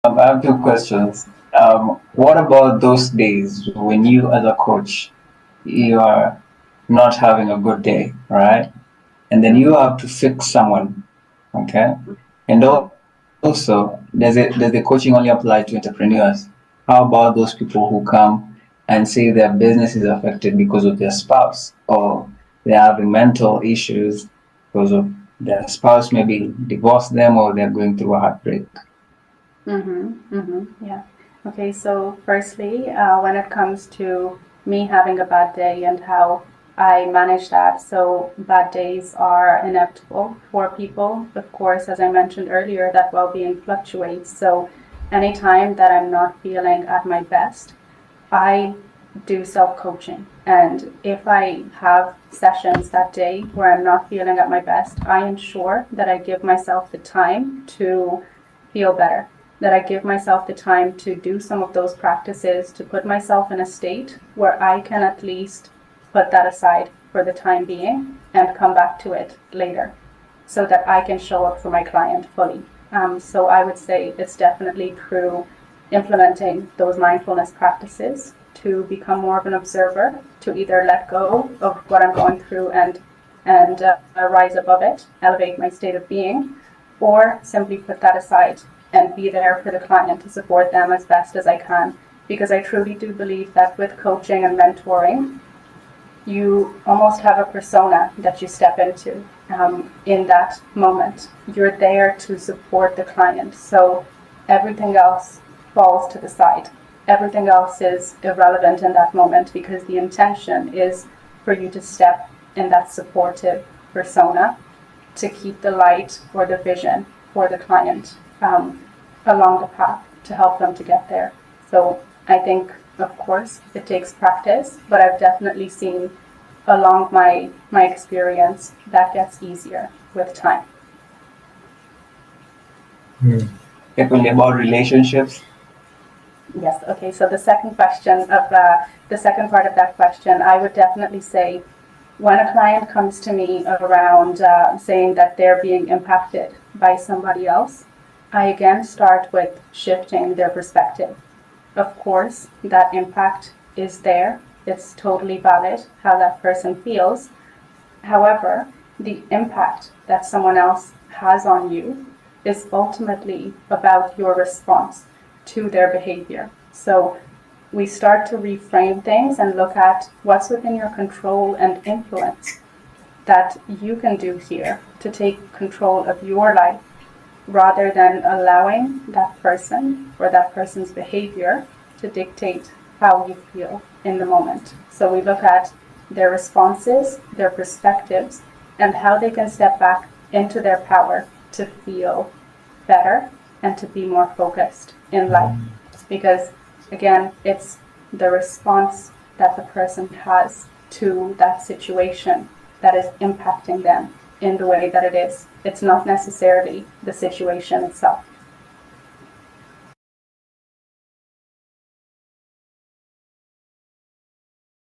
I have two questions. What about those days when you, as a coach, you are not having a good day, right? And then you have to fix someone, okay? And also, does the coaching only apply to entrepreneurs? How about those people who come and say their business is affected because of their spouse, or they're having mental issues because of their spouse maybe divorced them, or they're going through a heartbreak? Yeah. Okay, so firstly, when it comes to me having a bad day and how I manage that, so bad days are inevitable for people. Of course, as I mentioned earlier, that well being fluctuates. So anytime that I'm not feeling at my best, I do self coaching. And if I have sessions that day where I'm not feeling at my best, I ensure that I give myself the time to feel better, that I give myself the time to do some of those practices, to put myself in a state where I can at least put that aside for the time being and come back to it later so that I can show up for my client fully. So I would say it's definitely through implementing those mindfulness practices to become more of an observer, to either let go of what I'm going through and rise above it, elevate my state of being, or simply put that aside and be there for the client to support them as best as I can. Because I truly do believe that with coaching and mentoring, you almost have a persona that you step into in that moment. You're there to support the client. So everything else falls to the side. Everything else is irrelevant in that moment because the intention is for you to step in that supportive persona to keep the light or the vision for the client along the path to help them to get there. So I think, of course, it takes practice, but I've definitely seen along my experience that gets easier with time. Definitely about relationships. Yes. Okay. So the second part of that question, I would definitely say when a client comes to me around saying that they're being impacted by somebody else, I again start with shifting their perspective. Of course, that impact is there. It's totally valid how that person feels. However, the impact that someone else has on you is ultimately about your response to their behavior. So we start to reframe things and look at what's within your control and influence that you can do here to take control of your life rather than allowing that person or that person's behavior to dictate how you feel in the moment. So we look at their responses, their perspectives, and how they can step back into their power to feel better and to be more focused in life. Because again, it's the response that the person has to that situation that is impacting them in the way that it is. It's not necessarily the situation itself.